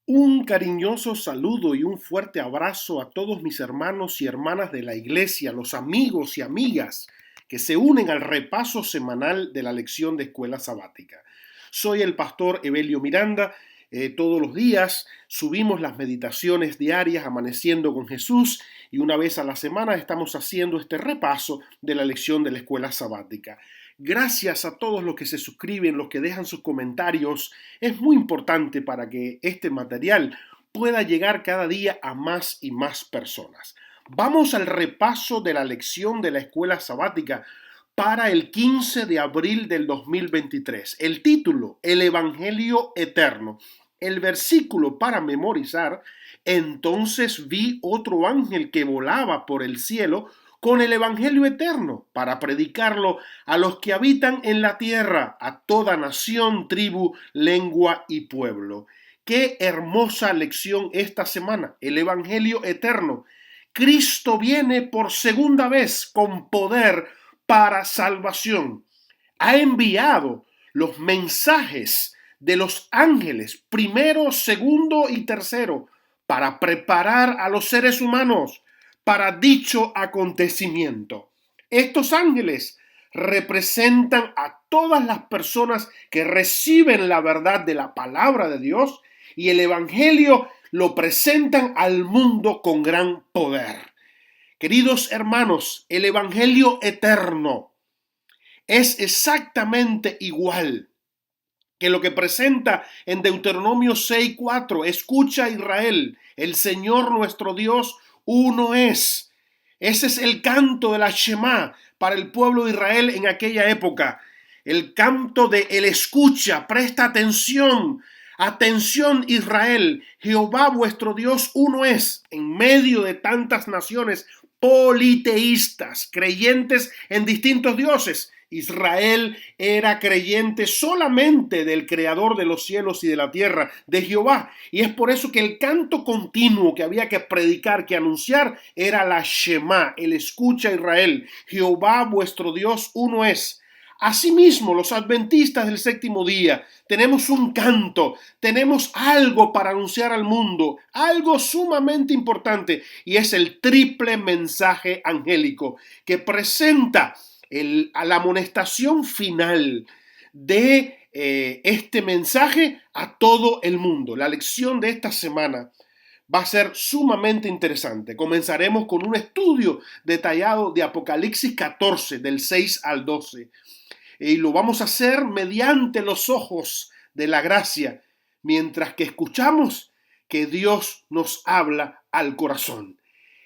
Un cariñoso saludo y un fuerte abrazo a todos mis hermanos y hermanas de la iglesia, los amigos y amigas que se unen al repaso semanal de la lección de escuela sabática. Soy el pastor Evelio Miranda. Todos los días subimos las meditaciones diarias Amaneciendo con Jesús y una vez a la semana estamos haciendo este repaso de la lección de la escuela sabática. Gracias a todos los que se suscriben, los que dejan sus comentarios. Es muy importante para que este material pueda llegar cada día a más y más personas. Vamos al repaso de la lección de la escuela sabática para el 15 de abril del 2023. El título, El Evangelio Eterno. El versículo para memorizar: entonces vi otro ángel que volaba por el cielo con el Evangelio eterno para predicarlo a los que habitan en la tierra, a toda nación, tribu, lengua y pueblo. Qué hermosa lección esta semana, el Evangelio eterno. Cristo viene por segunda vez con poder para salvación. Ha enviado los mensajes de los ángeles, primero, segundo y tercero, para preparar a los seres humanos para dicho acontecimiento. Estos ángeles representan a todas las personas que reciben la verdad de la palabra de Dios y el Evangelio lo presentan al mundo con gran poder. Queridos hermanos, el Evangelio eterno es exactamente igual que lo que presenta en Deuteronomio 6:4. Escucha, Israel, el Señor nuestro Dios uno es. Ese es el canto de la Shema para el pueblo de Israel en aquella época. El canto de el escucha, presta atención. Atención, Israel, Jehová vuestro Dios uno es. En medio de tantas naciones politeístas, creyentes en distintos dioses, Israel era creyente solamente del creador de los cielos y de la tierra, de Jehová. Y es por eso que el canto continuo que había que predicar, que anunciar, era la Shema, el escucha, Israel. Jehová vuestro Dios uno es. Asimismo, los adventistas del séptimo día tenemos un canto, tenemos algo para anunciar al mundo, algo sumamente importante, y es el triple mensaje angélico que presenta a la amonestación final de este mensaje a todo el mundo. La lección de esta semana va a ser sumamente interesante. Comenzaremos con un estudio detallado de Apocalipsis 14, del 6 al 12. Y lo vamos a hacer mediante los ojos de la gracia, mientras que escuchamos que Dios nos habla al corazón.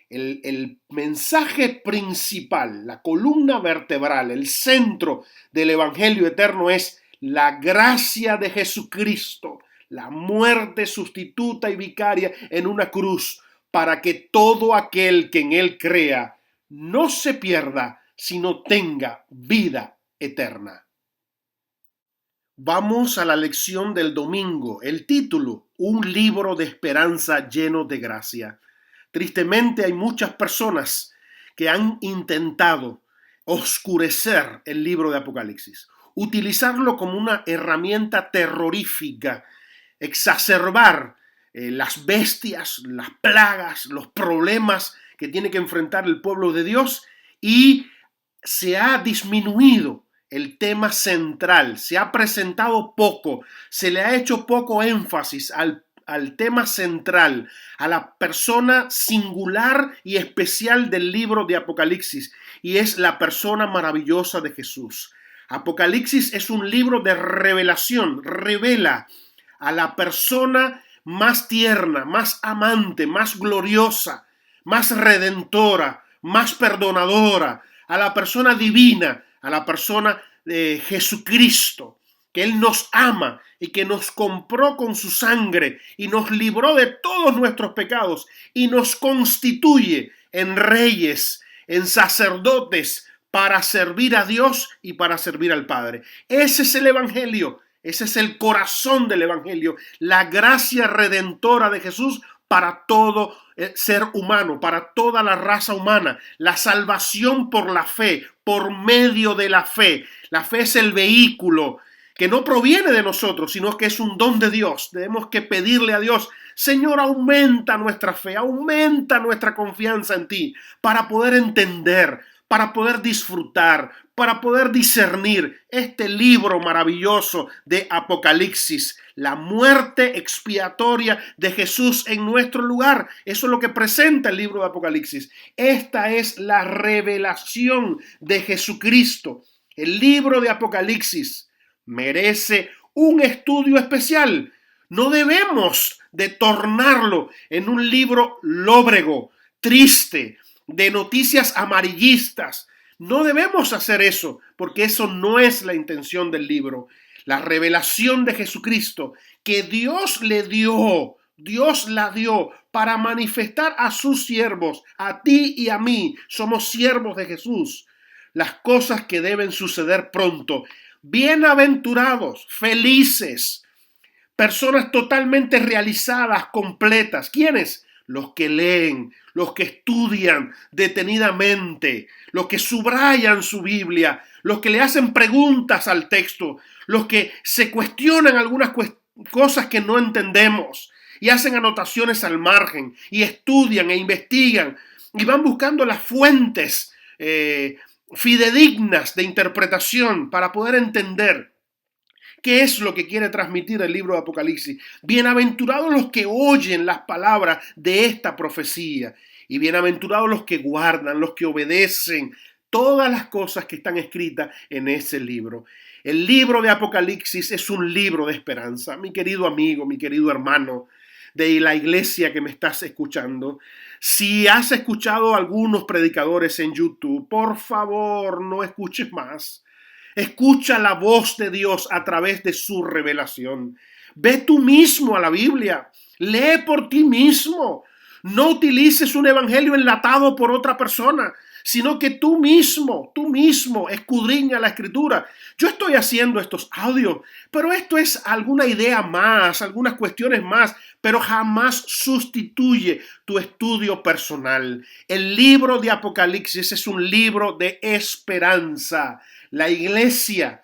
El mensaje principal, la columna vertebral, el centro del Evangelio eterno es la gracia de Jesucristo, la muerte sustituta y vicaria en una cruz, para que todo aquel que en él crea no se pierda, sino tenga vida eterna. Vamos a la lección del domingo. El título: un libro de esperanza lleno de gracia. Tristemente hay muchas personas que han intentado oscurecer el libro de Apocalipsis, utilizarlo como una herramienta terrorífica, exacerbar las bestias, las plagas, los problemas que tiene que enfrentar el pueblo de Dios, y se ha disminuido el tema central, se ha presentado poco, se le ha hecho poco énfasis al tema central, a la persona singular y especial del libro de Apocalipsis, y es la persona maravillosa de Jesús. Apocalipsis es un libro de revelación, revela a la persona más tierna, más amante, más gloriosa, más redentora, más perdonadora, a la persona divina, a la persona de Jesucristo, que Él nos ama y que nos compró con su sangre y nos libró de todos nuestros pecados y nos constituye en reyes, en sacerdotes, para servir a Dios y para servir al Padre. Ese es el Evangelio, ese es el corazón del Evangelio, la gracia redentora de Jesús para todo ser humano, para toda la raza humana, la salvación por la fe, por medio de la fe. La fe es el vehículo que no proviene de nosotros, sino que es un don de Dios. Tenemos que pedirle a Dios: Señor, aumenta nuestra fe, aumenta nuestra confianza en ti, para poder entender, para poder disfrutar, para poder discernir este libro maravilloso de Apocalipsis, la muerte expiatoria de Jesús en nuestro lugar. Eso es lo que presenta el libro de Apocalipsis. Esta es la revelación de Jesucristo. El libro de Apocalipsis merece un estudio especial. No debemos de tornarlo en un libro lóbrego, triste, de noticias amarillistas. No debemos hacer eso, porque eso no es la intención del libro. La revelación de Jesucristo que Dios le dio, Dios la dio para manifestar a sus siervos, a ti y a mí. Somos siervos de Jesús. Las cosas que deben suceder pronto. Bienaventurados, felices, personas totalmente realizadas, completas. ¿Quiénes? Los que leen, los que estudian detenidamente, los que subrayan su Biblia, los que le hacen preguntas al texto, los que se cuestionan algunas cosas que no entendemos y hacen anotaciones al margen y estudian e investigan y van buscando las fuentes fidedignas de interpretación para poder entender ¿qué es lo que quiere transmitir el libro de Apocalipsis? Bienaventurados los que oyen las palabras de esta profecía y bienaventurados los que guardan, los que obedecen todas las cosas que están escritas en ese libro. El libro de Apocalipsis es un libro de esperanza. Mi querido amigo, mi querido hermano de la iglesia que me estás escuchando, si has escuchado a algunos predicadores en YouTube, por favor no escuches más. Escucha la voz de Dios a través de su revelación. Ve tú mismo a la Biblia. Lee por ti mismo. No utilices un evangelio enlatado por otra persona, sino que tú mismo escudriña la escritura. Yo estoy haciendo estos audios, pero esto es alguna idea más, algunas cuestiones más, pero jamás sustituye tu estudio personal. El libro de Apocalipsis es un libro de esperanza. La iglesia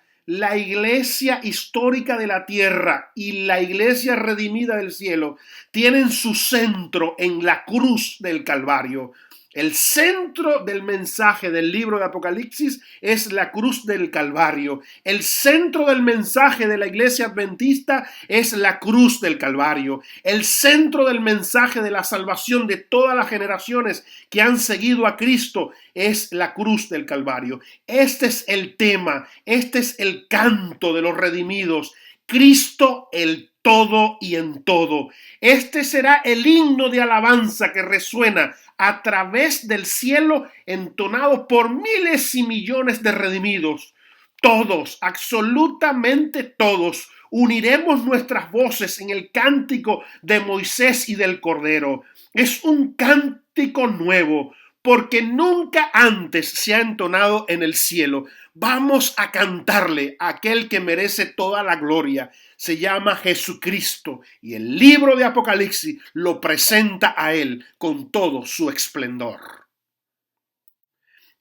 histórica de la tierra y la iglesia redimida del cielo tienen su centro en la cruz del Calvario. El centro del mensaje del libro de Apocalipsis es la cruz del Calvario. El centro del mensaje de la iglesia adventista es la cruz del Calvario. El centro del mensaje de la salvación de todas las generaciones que han seguido a Cristo es la cruz del Calvario. Este es el tema, este es el canto de los redimidos. Cristo el todo y en todo. Este será el himno de alabanza que resuena a través del cielo, entonado por miles y millones de redimidos. Todos, absolutamente todos, uniremos nuestras voces en el cántico de Moisés y del Cordero. Es un cántico nuevo, porque nunca antes se ha entonado en el cielo. Vamos a cantarle a aquel que merece toda la gloria. Se llama Jesucristo y el libro de Apocalipsis lo presenta a él con todo su esplendor.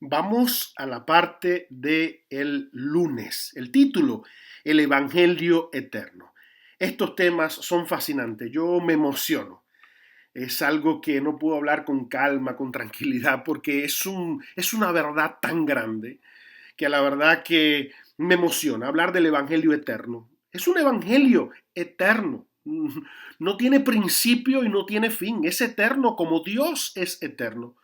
Vamos a la parte del lunes. El título, el Evangelio Eterno. Estos temas son fascinantes. Yo me emociono. Es algo que no puedo hablar con calma, con tranquilidad, porque es una verdad tan grande que la verdad que me emociona hablar del Evangelio eterno. Es un Evangelio eterno. No tiene principio y no tiene fin. Es eterno como Dios es eterno.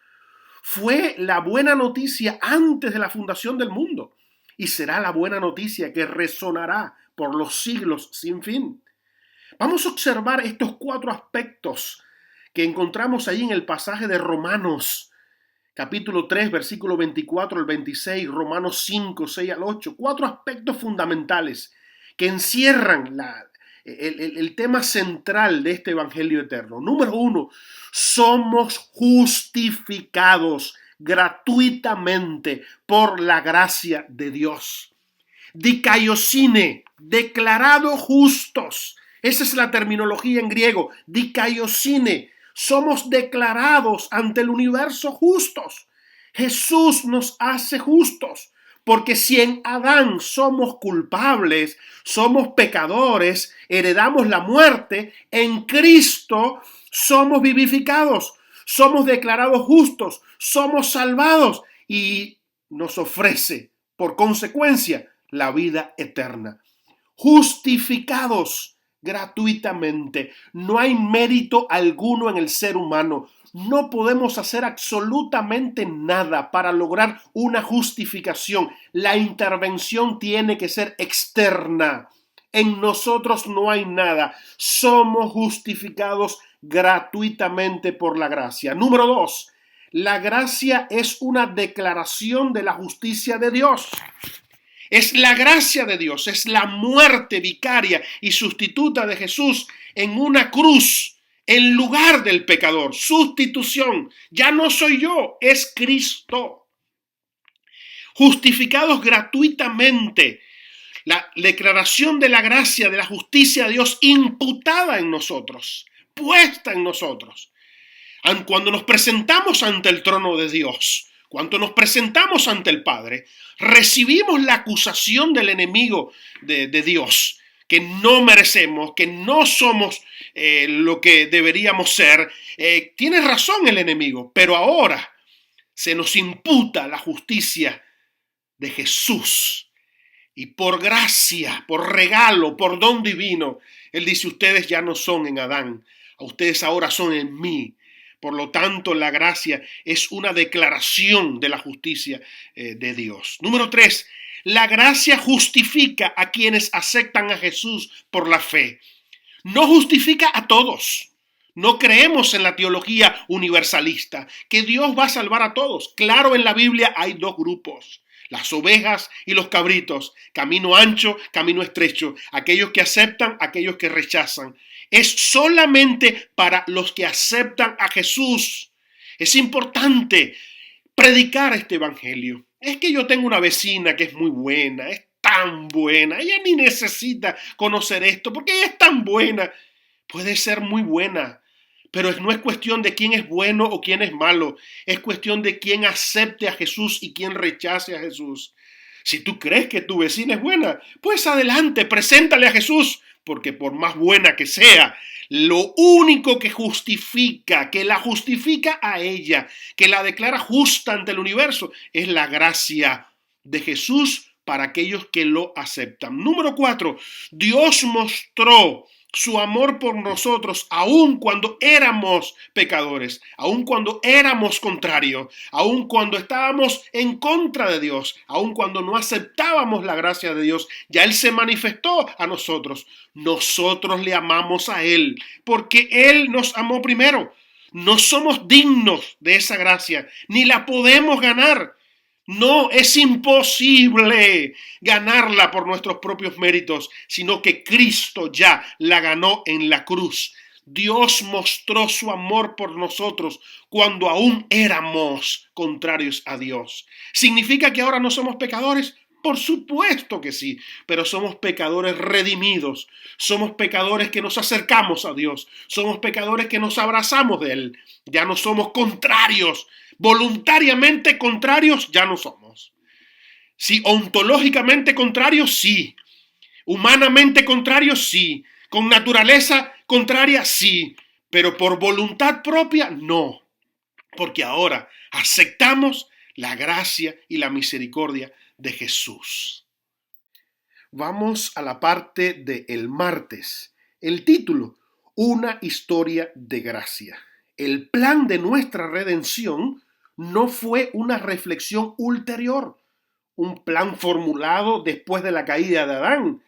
Fue la buena noticia antes de la fundación del mundo y será la buena noticia que resonará por los siglos sin fin. Vamos a observar estos 4 aspectos que encontramos ahí en el pasaje de Romanos, capítulo 3, versículo 24 al 26, Romanos 5, 6 al 8. 4 aspectos fundamentales que encierran el tema central de este Evangelio eterno. Número 1, somos justificados gratuitamente por la gracia de Dios. Dikaiosine, declarado justos. Esa es la terminología en griego, dikaiosine. Somos declarados ante el universo justos. Jesús nos hace justos. Porque si en Adán somos culpables, somos pecadores, heredamos la muerte, en Cristo somos vivificados, somos declarados justos, somos salvados y nos ofrece, por consecuencia, la vida eterna. Justificados gratuitamente. No hay mérito alguno en el ser humano. No podemos hacer absolutamente nada para lograr una justificación. La intervención tiene que ser externa. En nosotros no hay nada. Somos justificados gratuitamente por la gracia. Número 2. La gracia es una declaración de la justicia de Dios. Es la gracia de Dios, es la muerte vicaria y sustituta de Jesús en una cruz en lugar del pecador. Sustitución. Ya no soy yo, es Cristo. Justificados gratuitamente. La declaración de la gracia, de la justicia de Dios imputada en nosotros, puesta en nosotros. Cuando nos presentamos ante el trono de Dios, cuando nos presentamos ante el Padre, recibimos la acusación del enemigo de Dios, que no merecemos, que no somos lo que deberíamos ser. Tiene razón el enemigo, pero ahora se nos imputa la justicia de Jesús. Y por gracia, por regalo, por don divino, Él dice, ustedes ya no son en Adán, ustedes ahora son en mí. Por lo tanto, la gracia es una declaración de la justicia de Dios. Número 3, la gracia justifica a quienes aceptan a Jesús por la fe. No justifica a todos. No creemos en la teología universalista, que Dios va a salvar a todos. Claro, en la Biblia hay dos grupos. Las ovejas y los cabritos, camino ancho, camino estrecho, aquellos que aceptan, aquellos que rechazan. Es solamente para los que aceptan a Jesús. Es importante predicar este evangelio. Es que yo tengo una vecina que es muy buena, es tan buena, ella ni necesita conocer esto porque ella es tan buena. Puede ser muy buena, pero no es cuestión de quién es bueno o quién es malo. Es cuestión de quién acepte a Jesús y quién rechace a Jesús. Si tú crees que tu vecina es buena, pues adelante, preséntale a Jesús, porque por más buena que sea, lo único que justifica, que la justifica a ella, que la declara justa ante el universo, es la gracia de Jesús para aquellos que lo aceptan. Número 4, Dios mostró su amor por nosotros, aun cuando éramos pecadores, aun cuando éramos contrarios, aun cuando estábamos en contra de Dios, aun cuando no aceptábamos la gracia de Dios, ya Él se manifestó a nosotros. Nosotros le amamos a Él, porque Él nos amó primero. No somos dignos de esa gracia, ni la podemos ganar. No, es imposible ganarla por nuestros propios méritos, sino que Cristo ya la ganó en la cruz. Dios mostró su amor por nosotros cuando aún éramos contrarios a Dios. ¿Significa que ahora no somos pecadores? Por supuesto que sí, pero somos pecadores redimidos, somos pecadores que nos acercamos a Dios, somos pecadores que nos abrazamos de Él, ya no somos contrarios. Voluntariamente contrarios ya no somos. Sí, ontológicamente contrarios, sí. Humanamente contrarios, sí. Con naturaleza contraria, sí. Pero por voluntad propia, no. Porque ahora aceptamos la gracia y la misericordia de Jesús. Vamos a la parte del martes. El título, una historia de gracia. El plan de nuestra redención no fue una reflexión ulterior, un plan formulado después de la caída de Adán.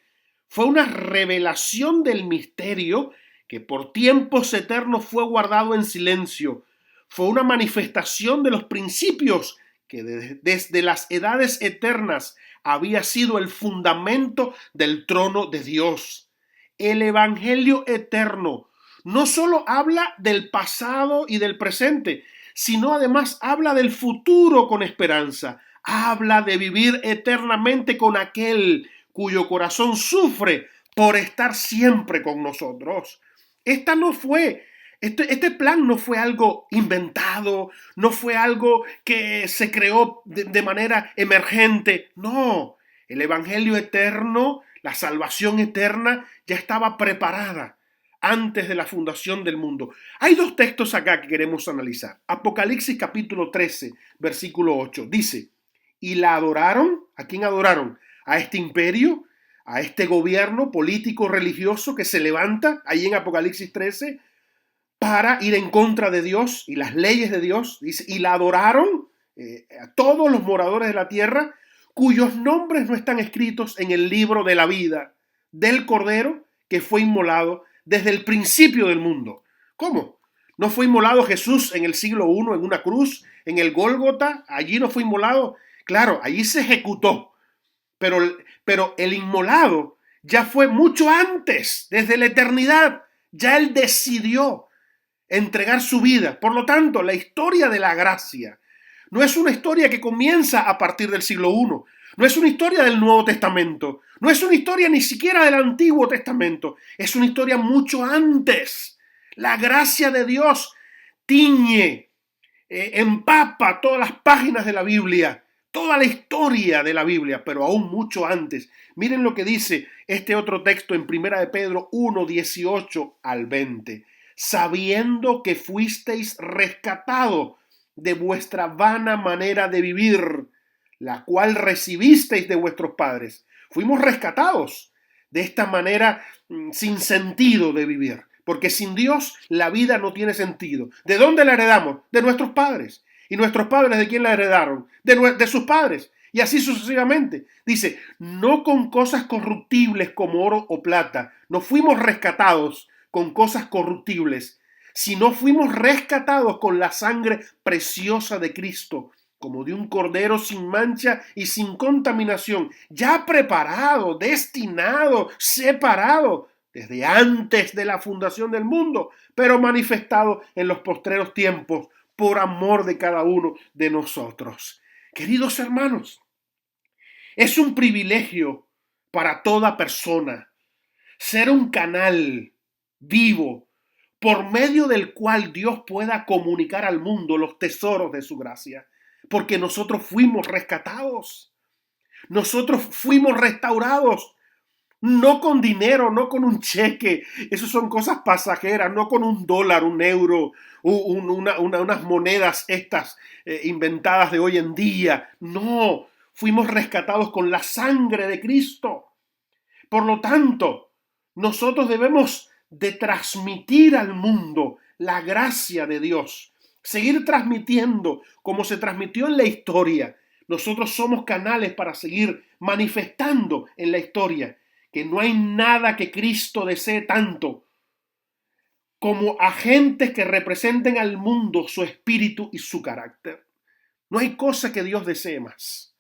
Fue una revelación del misterio que por tiempos eternos fue guardado en silencio. Fue una manifestación de los principios que desde las edades eternas había sido el fundamento del trono de Dios. El Evangelio eterno no solo habla del pasado y del presente, sino además habla del futuro con esperanza. Habla de vivir eternamente con aquel cuyo corazón sufre por estar siempre con nosotros. Esta no fue Este plan no fue algo inventado, no fue algo que se creó de manera emergente. No, el evangelio eterno, la salvación eterna ya estaba preparada antes de la fundación del mundo. Hay dos textos acá que queremos analizar. Apocalipsis capítulo 13, versículo 8. Dice, y la adoraron. ¿A quién adoraron? A este imperio, a este gobierno político religioso que se levanta ahí en Apocalipsis 13 para ir en contra de Dios y las leyes de Dios. Dice, y la adoraron a todos los moradores de la tierra cuyos nombres no están escritos en el libro de la vida del Cordero que fue inmolado desde el principio del mundo. ¿Cómo? ¿No fue inmolado Jesús en el siglo I en una cruz, en el Gólgota? Allí no fue inmolado. Claro, allí se ejecutó, pero el inmolado ya fue mucho antes, desde la eternidad. Ya él decidió entregar su vida. Por lo tanto, la historia de la gracia no es una historia que comienza a partir del siglo I, no es una historia del Nuevo Testamento, no es una historia ni siquiera del Antiguo Testamento, es una historia mucho antes. La gracia de Dios tiñe, empapa todas las páginas de la Biblia, toda la historia de la Biblia, pero aún mucho antes. Miren lo que dice este otro texto en 1 de Pedro 1, 18 al 20. Sabiendo que fuisteis rescatados de vuestra vana manera de vivir, la cual recibisteis de vuestros padres. Fuimos rescatados de esta manera sin sentido de vivir, porque sin Dios la vida no tiene sentido. ¿De dónde la heredamos? De nuestros padres. ¿Y nuestros padres de quién la heredaron? De sus padres. Y así sucesivamente. Dice, no con cosas corruptibles como oro o plata. No fuimos rescatados con cosas corruptibles, sino fuimos rescatados con la sangre preciosa de Cristo, como de un cordero sin mancha y sin contaminación, ya preparado, destinado, separado desde antes de la fundación del mundo, pero manifestado en los postreros tiempos por amor de cada uno de nosotros. Queridos hermanos, es un privilegio para toda persona ser un canal vivo por medio del cual Dios pueda comunicar al mundo los tesoros de su gracia, porque nosotros fuimos rescatados, nosotros fuimos restaurados, no con dinero, no con un cheque, eso son cosas pasajeras, no con un dólar, un euro, unas monedas estas inventadas de hoy en día, no, fuimos rescatados con la sangre de Cristo. Por lo tanto, nosotros debemos de transmitir al mundo la gracia de Dios, seguir transmitiendo como se transmitió en la historia. Nosotros somos canales para seguir manifestando en la historia que no hay nada que Cristo desee tanto como agentes que representen al mundo su espíritu y su carácter. No hay cosa que Dios desee más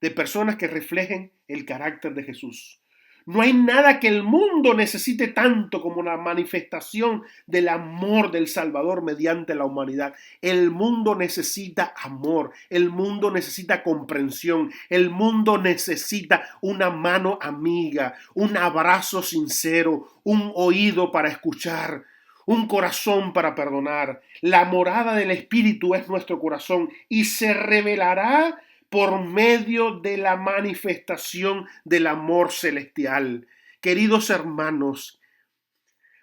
de personas que reflejen el carácter de Jesús. No hay nada que el mundo necesite tanto como la manifestación del amor del Salvador mediante la humanidad. El mundo necesita amor, el mundo necesita comprensión, el mundo necesita una mano amiga, un abrazo sincero, un oído para escuchar, un corazón para perdonar. La morada del Espíritu es nuestro corazón y se revelará por medio de la manifestación del amor celestial. Queridos hermanos,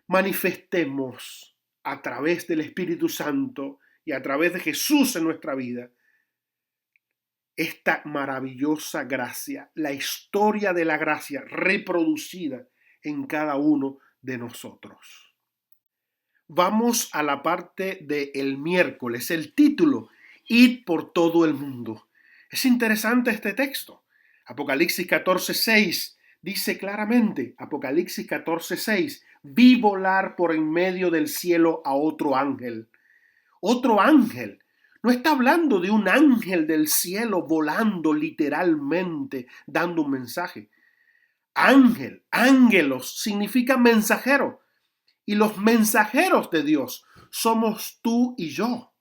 manifestemos a través del Espíritu Santo y a través de Jesús en nuestra vida esta maravillosa gracia, la historia de la gracia reproducida en cada uno de nosotros. Vamos a la parte del miércoles, el título, Id por todo el mundo. Es interesante este texto. Apocalipsis 14:6 dice claramente, Apocalipsis 14:6, vi volar por en medio del cielo a otro ángel. Otro ángel. No está hablando de un ángel del cielo volando literalmente, dando un mensaje. Ángel, ángelos, significa mensajero. Y los mensajeros de Dios somos tú y yo.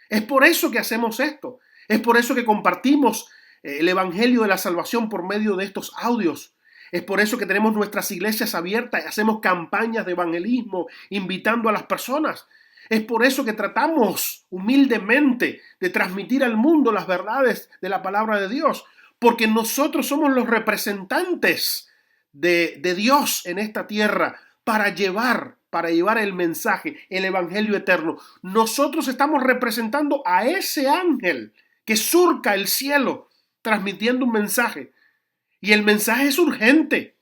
Es por eso que hacemos esto. Es por eso que compartimos el evangelio de la salvación por medio de estos audios. Es por eso que tenemos nuestras iglesias abiertas y hacemos campañas de evangelismo, invitando a las personas. Es por eso que tratamos humildemente de transmitir al mundo las verdades de la palabra de Dios, porque nosotros somos los representantes de Dios en esta tierra para llevar el mensaje, el evangelio eterno. Nosotros estamos representando a ese ángel que surca el cielo transmitiendo un mensaje. Y el mensaje es urgente,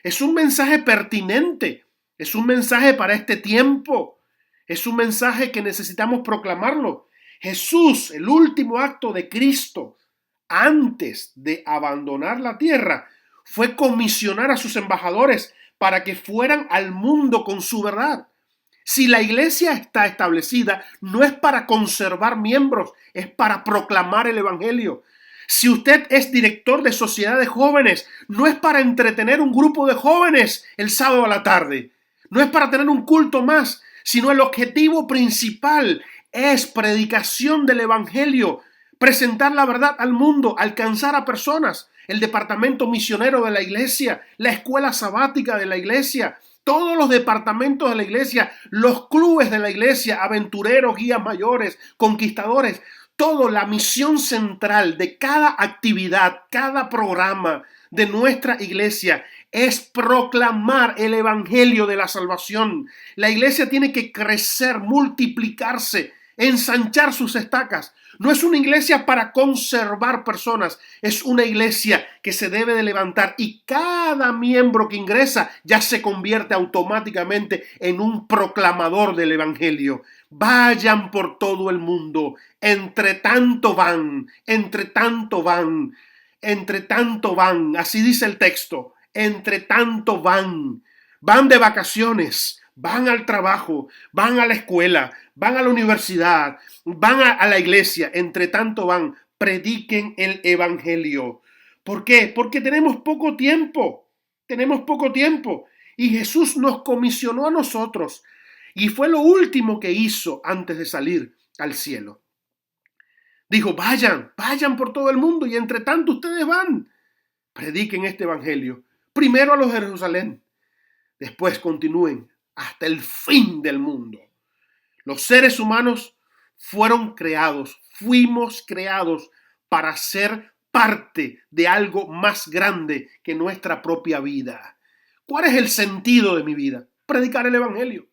es un mensaje pertinente, es un mensaje para este tiempo, es un mensaje que necesitamos proclamarlo. Jesús, el último acto de Cristo, antes de abandonar la tierra, fue comisionar a sus embajadores para que fueran al mundo con su verdad. Si la iglesia está establecida, no es para conservar miembros, es para proclamar el evangelio. Si usted es director de sociedad de jóvenes, no es para entretener un grupo de jóvenes el sábado a la tarde. No es para tener un culto más, sino el objetivo principal es predicación del evangelio, presentar la verdad al mundo, alcanzar a personas. El departamento misionero de la iglesia, la escuela sabática de la iglesia, todos los departamentos de la iglesia, los clubes de la iglesia, aventureros, guías mayores, conquistadores, todo, la misión central de cada actividad, cada programa de nuestra iglesia es proclamar el evangelio de la salvación. La iglesia tiene que crecer, multiplicarse, ensanchar sus estacas. No es una iglesia para conservar personas, es una iglesia que se debe de levantar y cada miembro que ingresa ya se convierte automáticamente en un proclamador del evangelio. Vayan por todo el mundo, entre tanto van, entre tanto van, entre tanto van, así dice el texto, entre tanto van, van de vacaciones, van al trabajo, van a la escuela, van a la universidad, van a la iglesia, entre tanto van, prediquen el evangelio. ¿Por qué? Porque tenemos poco tiempo, y Jesús nos comisionó a nosotros y fue lo último que hizo antes de salir al cielo. Dijo, vayan por todo el mundo y entre tanto ustedes van, prediquen este evangelio. Primero a los de Jerusalén, después continúen hasta el fin del mundo. Los seres humanos fuimos creados para ser parte de algo más grande que nuestra propia vida. ¿Cuál es el sentido de mi vida? Predicar el evangelio.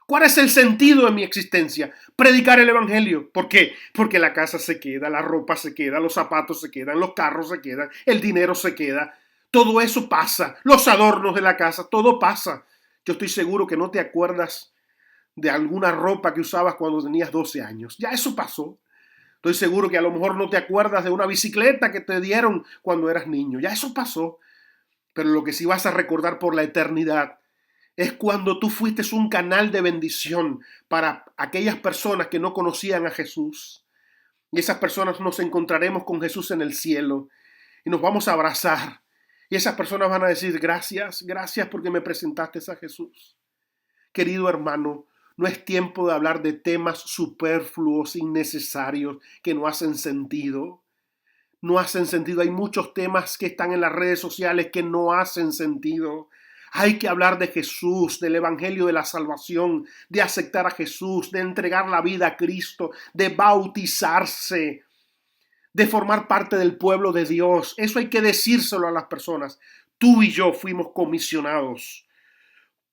¿Cuál es el sentido de mi existencia? Predicar el evangelio. ¿Por qué? Porque la casa se queda, la ropa se queda, los zapatos se quedan, los carros se quedan, el dinero se queda. Todo eso pasa. Los adornos de la casa, todo pasa. Yo estoy seguro que no te acuerdas de alguna ropa que usabas cuando tenías 12 años. Ya eso pasó. Estoy seguro que a lo mejor no te acuerdas de una bicicleta que te dieron cuando eras niño. Ya eso pasó. Pero lo que sí vas a recordar por la eternidad es cuando tú fuiste un canal de bendición para aquellas personas que no conocían a Jesús. Y esas personas nos encontraremos con Jesús en el cielo y nos vamos a abrazar. Y esas personas van a decir, gracias porque me presentaste a Jesús. Querido hermano, no es tiempo de hablar de temas superfluos, innecesarios, que no hacen sentido. No hacen sentido. Hay muchos temas que están en las redes sociales que no hacen sentido. Hay que hablar de Jesús, del evangelio de la salvación, de aceptar a Jesús, de entregar la vida a Cristo, de bautizarse, de formar parte del pueblo de Dios. Eso hay que decírselo a las personas. Tú y yo fuimos comisionados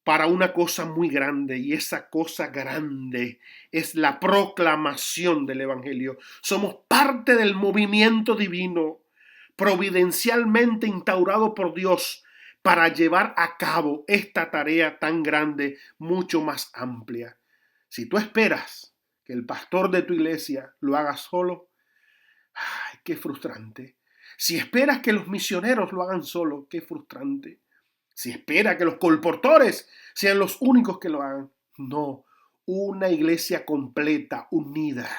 para una cosa muy grande y esa cosa grande es la proclamación del evangelio. Somos parte del movimiento divino, providencialmente instaurado por Dios para llevar a cabo esta tarea tan grande, mucho más amplia. Si tú esperas que el pastor de tu iglesia lo haga solo, ¡ay, qué frustrante! Si esperas que los misioneros lo hagan solo, qué frustrante. Si espera que los colportores sean los únicos que lo hagan. No, una iglesia completa, unida.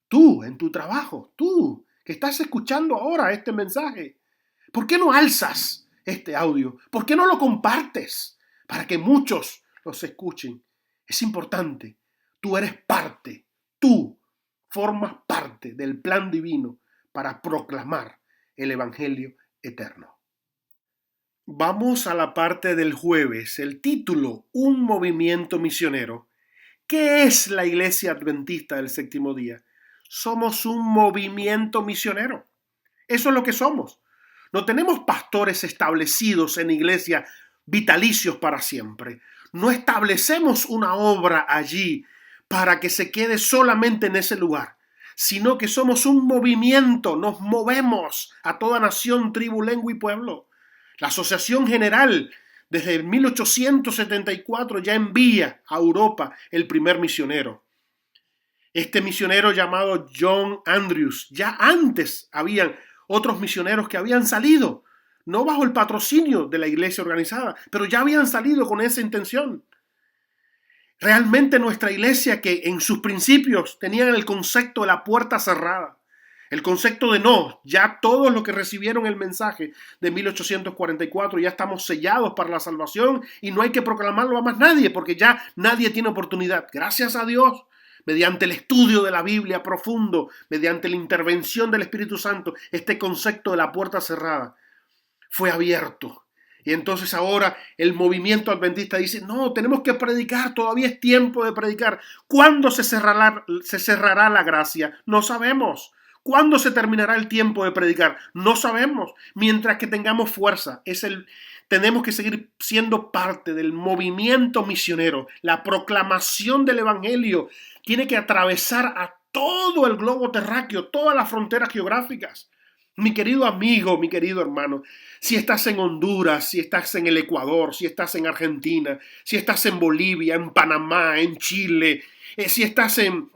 Tú, en tu trabajo, tú, que estás escuchando ahora este mensaje, ¿por qué no alzas este audio? ¿Por qué no lo compartes? Para que muchos los escuchen. Es importante. Tú eres parte. Tú formas parte del plan divino para proclamar el evangelio eterno. Vamos a la parte del jueves. El título, un movimiento misionero. ¿Qué es la Iglesia Adventista del Séptimo Día? Somos un movimiento misionero. Eso es lo que somos. No tenemos pastores establecidos en iglesia vitalicios para siempre. No establecemos una obra allí para que se quede solamente en ese lugar, sino que somos un movimiento, nos movemos a toda nación, tribu, lengua y pueblo. La Asociación General desde 1874 ya envía a Europa el primer misionero. Este misionero llamado John Andrews, ya antes habían otros misioneros que habían salido, no bajo el patrocinio de la iglesia organizada, pero ya habían salido con esa intención. Realmente nuestra iglesia, que en sus principios tenían el concepto de la puerta cerrada, el concepto de no, ya todos los que recibieron el mensaje de 1844 ya estamos sellados para la salvación y no hay que proclamarlo a más nadie porque ya nadie tiene oportunidad. Gracias a Dios, mediante el estudio de la Biblia profundo, mediante la intervención del Espíritu Santo, este concepto de la puerta cerrada fue abierto. Y entonces ahora el movimiento adventista dice, no, tenemos que predicar, todavía es tiempo de predicar. ¿Cuándo se cerrará la gracia? No sabemos. ¿Cuándo se terminará el tiempo de predicar? No sabemos. Mientras que tengamos fuerza, tenemos que seguir siendo parte del movimiento misionero. La proclamación del evangelio tiene que atravesar a todo el globo terráqueo, todas las fronteras geográficas. Mi querido amigo, mi querido hermano, si estás en Honduras, si estás en el Ecuador, si estás en Argentina, si estás en Bolivia, en Panamá, en Chile, si estás en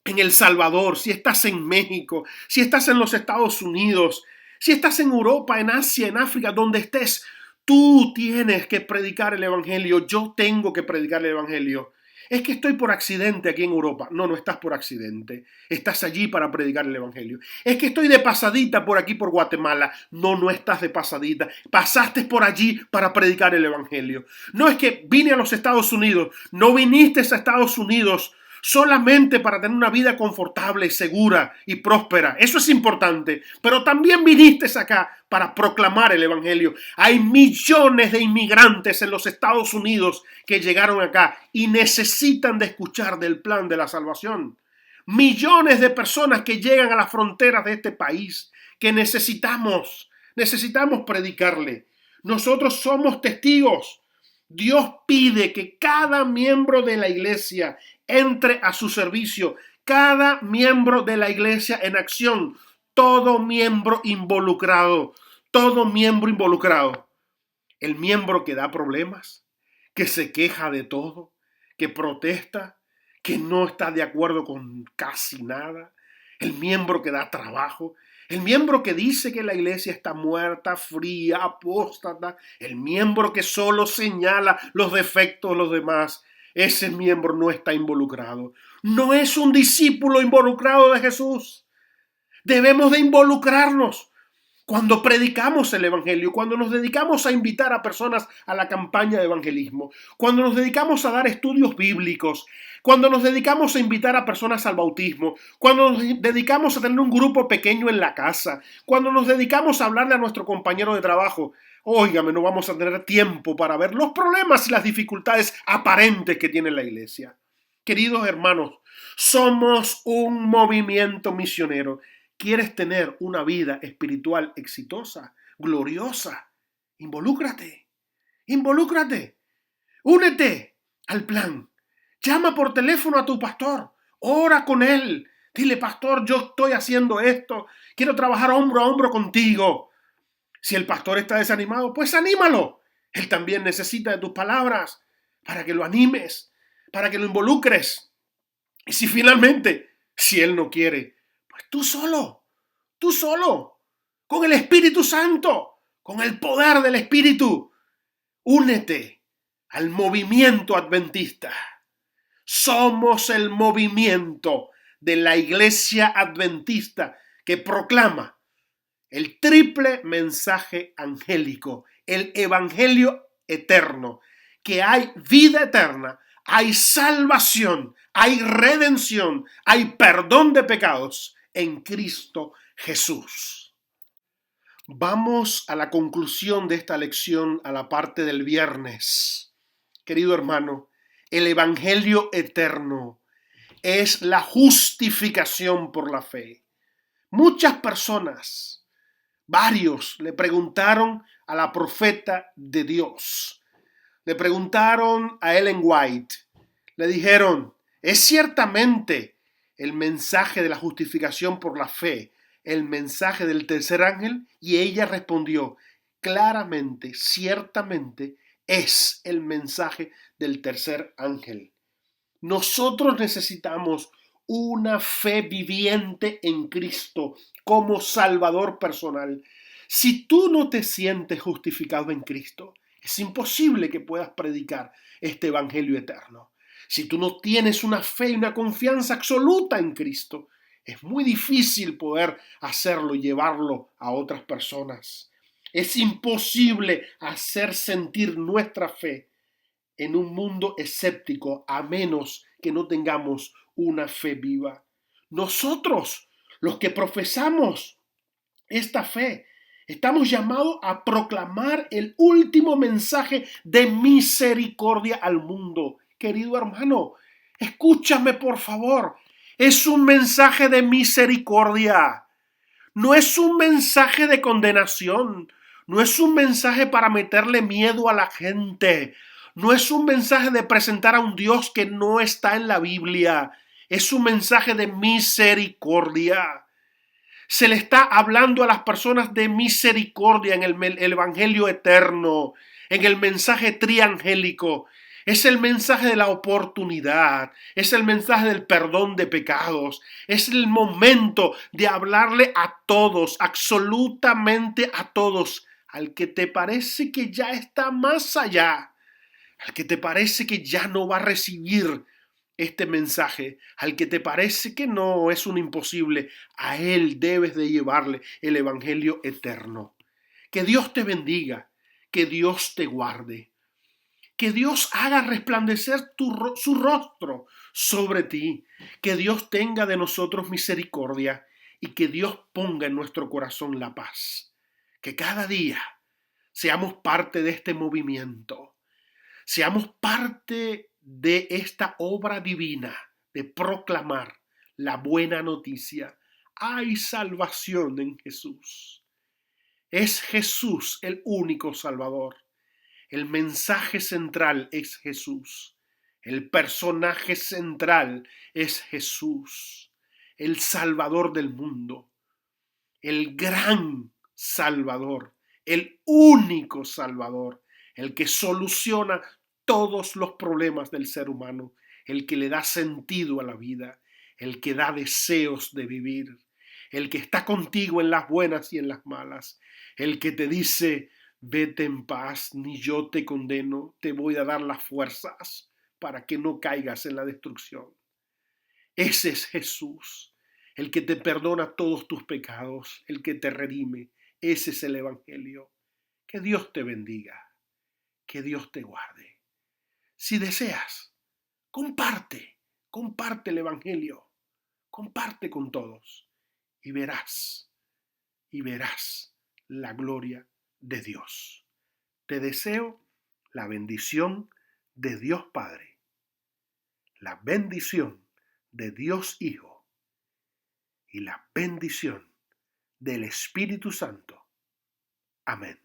El Salvador, si estás en México, si estás en los Estados Unidos, si estás en Europa, en Asia, en África, donde estés, tú tienes que predicar el evangelio. Yo tengo que predicar el evangelio. Es que estoy por accidente aquí en Europa. No, no estás por accidente. Estás allí para predicar el evangelio. Es que estoy de pasadita por aquí por Guatemala. No, no estás de pasadita. Pasaste por allí para predicar el evangelio. No es que vine a los Estados Unidos. No viniste a Estados Unidos solamente para tener una vida confortable, segura y próspera. Eso es importante. Pero también viniste acá para proclamar el evangelio. Hay millones de inmigrantes en los Estados Unidos que llegaron acá y necesitan de escuchar del plan de la salvación. Millones de personas que llegan a las fronteras de este país que necesitamos predicarle. Nosotros somos testigos. Dios pide que cada miembro de la iglesia entre a su servicio, cada miembro de la iglesia en acción, todo miembro involucrado, todo miembro involucrado. El miembro que da problemas, que se queja de todo, que protesta, que no está de acuerdo con casi nada, el miembro que da trabajo, el miembro que dice que la iglesia está muerta, fría, apóstata, el miembro que solo señala los defectos de los demás, ese miembro no está involucrado. No es un discípulo involucrado de Jesús. Debemos de involucrarnos. Cuando predicamos el evangelio, cuando nos dedicamos a invitar a personas a la campaña de evangelismo, cuando nos dedicamos a dar estudios bíblicos, cuando nos dedicamos a invitar a personas al bautismo, cuando nos dedicamos a tener un grupo pequeño en la casa, cuando nos dedicamos a hablarle a nuestro compañero de trabajo, óigame, no vamos a tener tiempo para ver los problemas y las dificultades aparentes que tiene la iglesia. Queridos hermanos, somos un movimiento misionero. ¿Quieres tener una vida espiritual exitosa, gloriosa? Involúcrate, involúcrate, únete al plan. Llama por teléfono a tu pastor, ora con él. Dile, pastor, yo estoy haciendo esto, quiero trabajar hombro a hombro contigo. Si el pastor está desanimado, pues anímalo. Él también necesita de tus palabras para que lo animes, para que lo involucres. Y si finalmente, si él no quiere, pues tú solo, con el Espíritu Santo, con el poder del Espíritu, únete al movimiento adventista. Somos el movimiento de la iglesia adventista que proclama el triple mensaje angélico, el evangelio eterno, que hay vida eterna, hay salvación, hay redención, hay perdón de pecados en Cristo Jesús. Vamos a la conclusión de esta lección, a la parte del viernes. Querido hermano, el Evangelio eterno es la justificación por la fe. Muchas personas, varios, le preguntaron a la profeta de Dios. Le preguntaron a Ellen White. Le dijeron, ¿es ciertamente el mensaje de la justificación por la fe el mensaje del tercer ángel? Y ella respondió, claramente, ciertamente es el mensaje del tercer ángel. Nosotros necesitamos una fe viviente en Cristo como Salvador personal. Si tú no te sientes justificado en Cristo, es imposible que puedas predicar este Evangelio eterno. Si tú no tienes una fe y una confianza absoluta en Cristo, es muy difícil poder hacerlo y llevarlo a otras personas. Es imposible hacer sentir nuestra fe en un mundo escéptico a menos que no tengamos una fe viva. Nosotros, los que profesamos esta fe, estamos llamados a proclamar el último mensaje de misericordia al mundo. Querido hermano, escúchame por favor. Es un mensaje de misericordia. No es un mensaje de condenación. No es un mensaje para meterle miedo a la gente. No es un mensaje de presentar a un Dios que no está en la Biblia. Es un mensaje de misericordia. Se le está hablando a las personas de misericordia en el Evangelio eterno, en el mensaje triangélico. Es el mensaje de la oportunidad, es el mensaje del perdón de pecados, es el momento de hablarle a todos, absolutamente a todos, al que te parece que ya está más allá, al que te parece que ya no va a recibir este mensaje, al que te parece que no es un imposible, a él debes de llevarle el evangelio eterno. Que Dios te bendiga, que Dios te guarde, que Dios haga resplandecer su rostro sobre ti, que Dios tenga de nosotros misericordia y que Dios ponga en nuestro corazón la paz. Que cada día seamos parte de este movimiento. Seamos parte de esta obra divina de proclamar la buena noticia. Hay salvación en Jesús. Es Jesús el único Salvador. El mensaje central es Jesús. El personaje central es Jesús, el Salvador del mundo, el gran Salvador, el único Salvador, el que soluciona todos los problemas del ser humano, el que le da sentido a la vida, el que da deseos de vivir, el que está contigo en las buenas y en las malas, el que te dice, vete en paz, ni yo te condeno, te voy a dar las fuerzas para que no caigas en la destrucción. Ese es Jesús, el que te perdona todos tus pecados, el que te redime. Ese es el Evangelio. Que Dios te bendiga, que Dios te guarde. Si deseas, comparte el Evangelio, comparte con todos y verás la gloria de Dios. Te deseo la bendición de Dios Padre, la bendición de Dios Hijo y la bendición del Espíritu Santo. Amén.